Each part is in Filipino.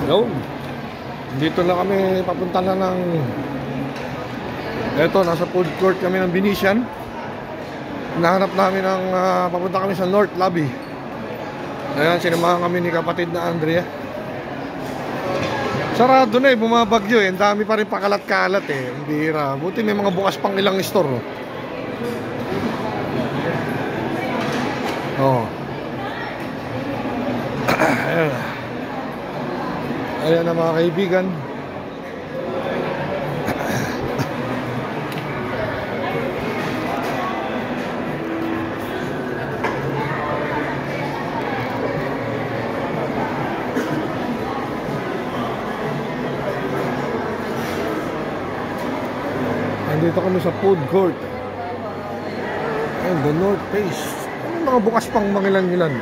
Yun. Dito na kami, papunta na ng... Eto, nasa food court kami ng Venetian. Nahanap namin ng papunta kami sa North Lobby. Ayan, sinamahan kami ni kapatid na Andrea. Sarado na eh, bumabagyo eh. Ang dami pa rin pakalat-kalat eh. Ang bihira. Buti may mga bukas pang ilang store. Oh. Ayan. Ayan na mga kaibigan. Nandito kami sa food court. And the North Face. Mga bukas pang mangilan-ngilan.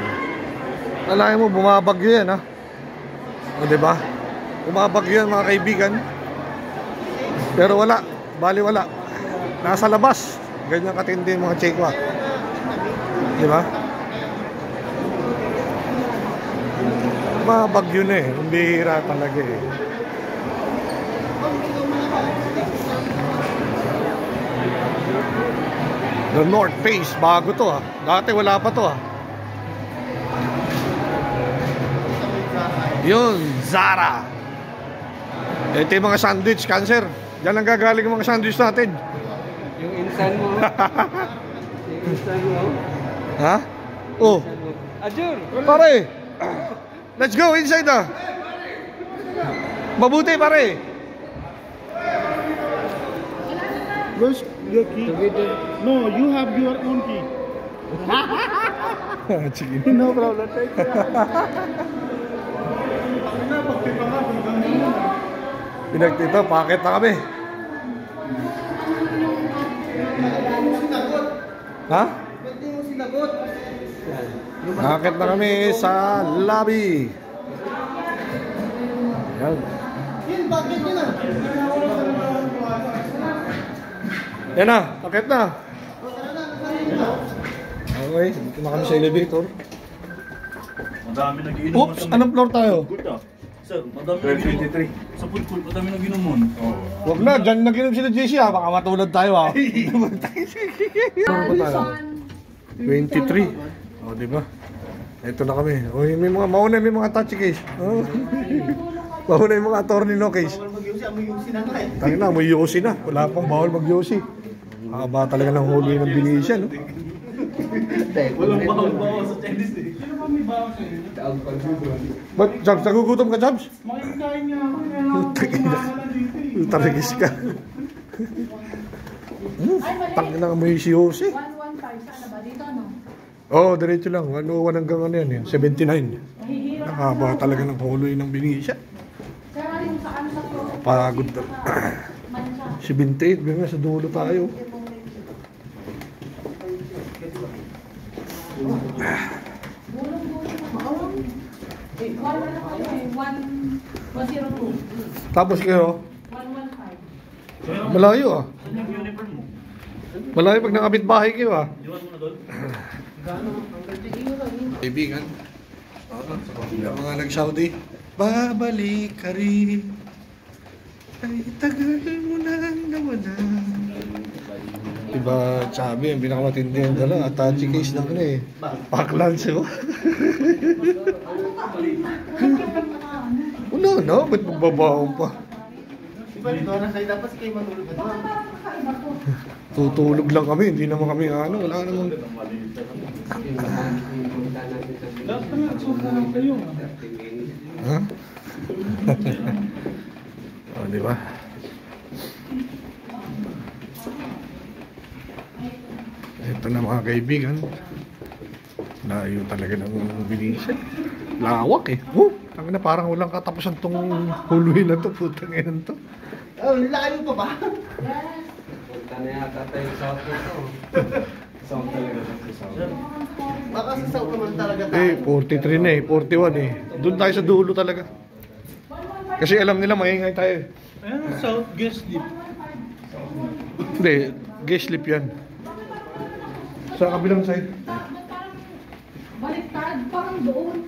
Alayan mo, bumabagyo yan ha. O diba? Bumabagyo yan mga kaibigan. Pero wala, bali wala. Nasa labas. Ganyan katindi mga Chekwa. Diba? Bumabagyo na eh. Ang bihira talaga eh. The North Face, bago to ha. Dati wala pa to ha. Yun, Zara. Ito yung mga sandwich, cancer. Diyan lang gagaling yung mga sandwich natin. Yung insan mo. Yung insan mo. Ha? Oh. Ajur. Pare. Let's go inside na. Mabuti pare. Where's your key? No, you have your own key. Sige. No problem. Pinagtito, paket na kami. Ha? Paket na kami sa lobby. Yan. Yan na, paket na. Okay, dito na kami sa elevator. Madami nag-iinom. Oops, anong floor tayo? Sir, madami nag-iinom. Sa food court, madami nag-inom. Huwag na, dyan nag-inom sila JC ha. Baka matulad tayo ha. Ano ba tayo? 23. O, diba? Ito na kami. O, may mga, mauna may mga touchy case. Oh. Mauna yung mga attorney no case. Tangin na, may yosi na. Wala pang bawal mag-yosi. Haba talaga ng huli ng Venetian, no? Walang bawal sa Chinese eh. Sino ba may bawas eh? Ba't, Jabs, nagugutom ka, Jabs? Makikain niya ako. Kaya ako kumakalan dito eh. Tarigis ka. Tangin na may si yosi. 115, sana ba? Dito ano? Oo, diretso lang. 101 hanggang ano yan, 79. Nakaba talaga ng huli ng Venetian. Sir, ano yung saan sa pro? Pagod na. 78, bigla sa dulo tayo. Tapos kayo, 115. malayo ah. Saan yung uniform mo? Malayo pag nakabit bahay kayo ah. Iwan mo na doon? Kaibigan, yung mga nag-Saudi, babalik ka rin. Ay, tagal mo nang nawala. Diba, sabi, yung pinakamatindi yung dala, attached case na ano eh. Paklanse ko. Wala na, ba't magbabaon pa? Tutulog lang kami, hindi naman kami ano, wala namang... Dapat na nagsuka lang kayo. Ha? O, diba? Ito na mga kaibigan. Layo talaga ng Venetian. Lawak eh. Ang na parang walang katapusan tong huluin na to. Putang ina to. Oh, layo pa ba? Punta na yata tayo sa South ito. South talaga sa South. Baka sa South naman talaga tayo. 43 na eh. 41 eh. Doon tayo sa dulo talaga. Kasi alam nila maingay tayo. Ayan, South Guest Deep. Hindi. Guest slip yan. Sa kabilang side. Baliktad, parang doon.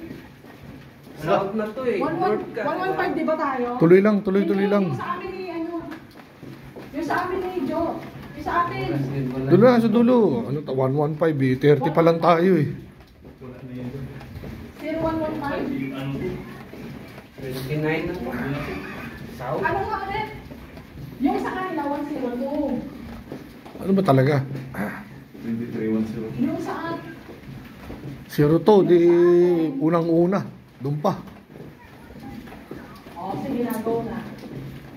South na to eh. 115, di ba tayo? Tuloy lang, tuloy lang. Yung sa amin ni, ano, yung sa amin ni Joe. Yung sa amin. Dulo na sa dulo. Ano, 115 eh. 30 pa lang tayo eh. 0115. 29 na po. South? Ano nga ulit? Yung sa kanila, 102. Ano ba talaga? 2310. Yung sa atin. Zero to, di unang-una. Doon pa. Sige na, go na.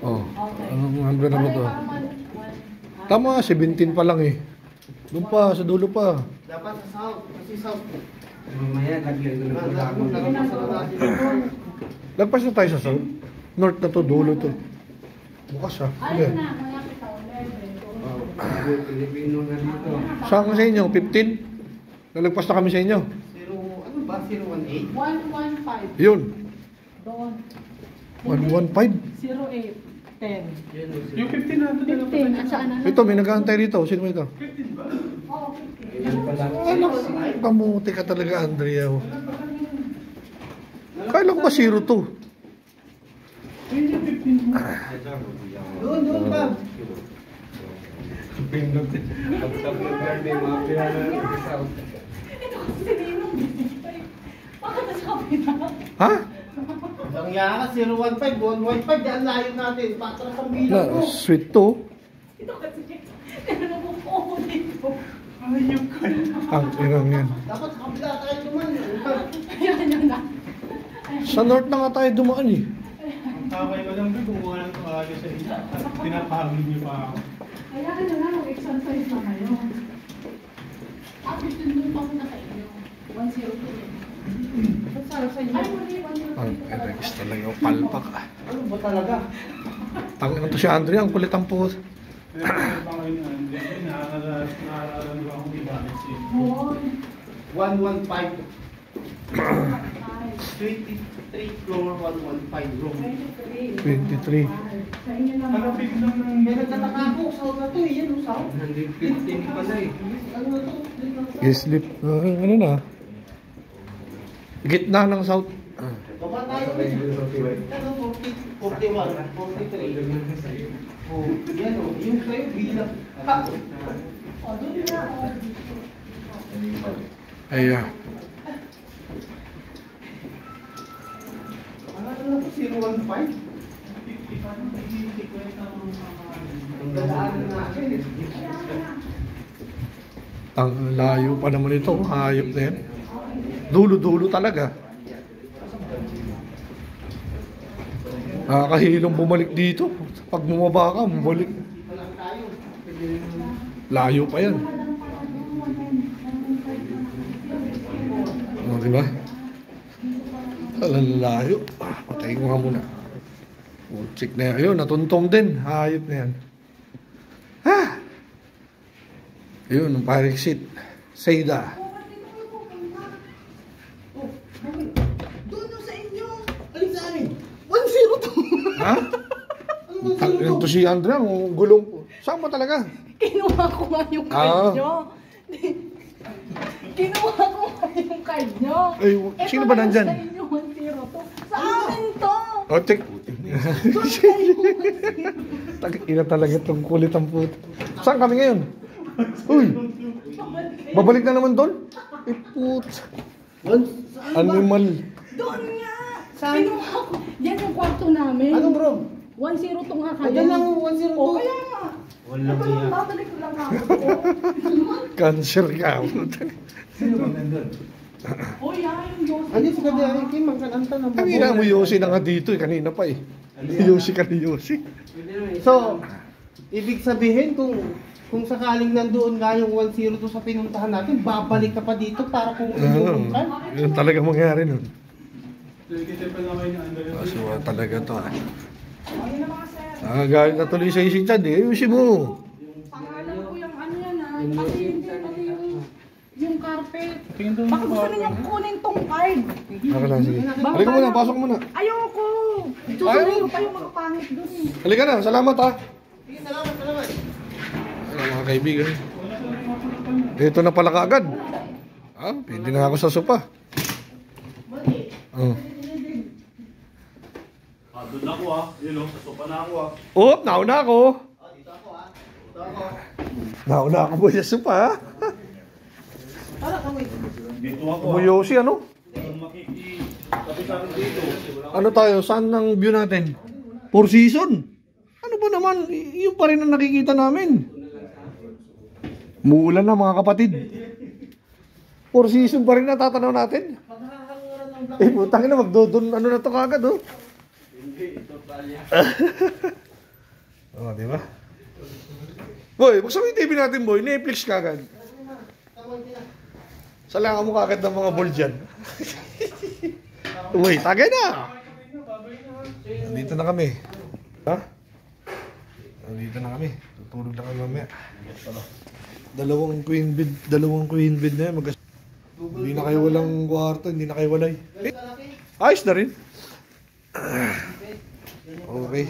Oh. Okay. Anong number naman to? Tama, 17 pa lang eh. Doon pa, sa dulo pa. Dapat sa South. Kasi South. Mamaya, naglag Lagpas na tayo sa south. North na to, dulo to. Bukas ah. Ayun Sige. na, malapit ako. Pilipino na dito. Saan ka sa inyo? 15? Nalagpas na kami sa inyo. Ano ba? 018? 115. Yun. Doon. 115. 08. 10. Yung 15 na 15. At saan na? Ito, may nag-aantay dito. Sino ba ito? Oo, 15. Ilan pa lang? Ano? Kamuti ka talaga, Andrea. Oh. Kala ko ba 02? Doon ba? Pindot. Pagtapos ka may mga piyano sa South. Ito kasi si Ninong. Bakit nasabi na? Ha? Ang yaka, 015, 115, daan layo natin. Patras ang bilang Na, ko. sweet to. Ito kasi. Tinanong mo po ako dito. Ang inang yan. Dapat sa kabila tayo duman. Ayan na. Sa north na nga tayo dumaan eh. Ang taway ko lang kung kumuha ng tuwalya sa isa. Pinapahagin niyo pa ako. Kaya na lang, mag-exercise na kayo. Tapos dun pa muna sa inyo. 102. Ba't sa inyo? Ay, mali, 102. Ang eres talaga palpak ah. Ano ba talaga? Tangin to si Andrea, ang kulit ang puso. Kaya pa kayo na, hindi, nakakaroon ko akong ibalik siya. Yun. 115. Ay, 23 floor, 115 room. 23. 23. Sa inyo naman. Ano biglang nang... May nagtataka ako, South na to eh. Yan o South. 115 pala eh. Ano na to? Islip. Ano na? Gitna ng south. Baba tayo. Ano, 40, 41, 43. Oh, yan o. Yung sa'yo, bilang. Ha? O, doon na. Ayan. Ano na to? 015? Ang dadaanan natin eh. Ang layo pa naman ito. Hayop na yan. Dulo-dulo talaga. Nakakahilong bumalik dito. Pag bumaba ka, bumalik. Layo pa yan. O, diba? Alang layo. Patayin ko nga muna. O, check na yan. Ayun, natuntong din. Hayop na yan. Ha! Ayun, ang parexit. Seda. Doon yung sa inyo. Alin sa amin? 102. Ha? Ito si Andrea, ang gulong po. Saan ba talaga? Kinuha ko nga yung Ah. card nyo. Kinuha ko nga yung card nyo. Ay, sino ba nandyan? Ito lang sa inyo, 102. Sa amin to. O, check. Doon kayo. Ina talaga itong kulit ang puto. Saan kami ngayon? Uy! Babalik na naman doon? Eh, putz. Animal. Doon nga. Kinuha ko. Yan yung kwarto namin. Anong room? 102 nga kayo. Ayan lang, 102. O, kaya nga. Walang Ito lang, babalik ko lang ako. Cancer ka. O, yan yung Diyos. Ano si Gabi Ari Kim? Ang kananta ng Ang ina mo Yossi na nga dito eh. Kanina pa eh. Yossi ka ni Yossi. So, ibig sabihin kung sakaling nandoon nga yung 102 sa pinuntahan natin, babalik ka pa dito para kung ibuong ka. Yun talaga mangyari nun. Kita pa naman yung Andrea. Kasuwa talaga to ah. O, yun ang mga sir. Nakagalit na tuloy sa si Chad eh. Ayusin mo. Pangalan ko yung ano yan ah. Pati hindi, pati yung carpet. Tingin doon Baka gusto niyo kunin tong card. Halika na, sige. Halika muna, pasok muna. Ayoko. Susunod pa yung mga pangit doon eh. Halika na, salamat ha. Sige, salamat, salamat. Ano mga kaibigan. Dito na pala kaagad. Ah, pwede na ako sa sopa. Oh. Doon ako Yun sa sopa na ako Oh, nauna ako. Oh, dito ako ha. Dito ako. Nauna ako boy sa sopa ha. Para kami. Dito ako Buyosi ano? Makikitabi sa akin dito. Ano tayo? Saan ang view natin? Four Season. Ano ba naman? Yung pa rin ang nakikita namin. Muulan na mga kapatid. Four Season pa rin natatanaw natin. Putang ina, magdodon ano na to kagad oh. Oh, di ba? Boy, buksan mo yung TV natin boy, Netflix kagad. Salangan mo kagad ng mga ball dyan. Uy, tagay na! Nandito na kami. Ha? Nandito na kami. Tutulog na kami mamaya. Dalawang queen bed na yan. Hindi na kayo walang kwarto, hindi na kayo walay. Ayos na rin. Okay.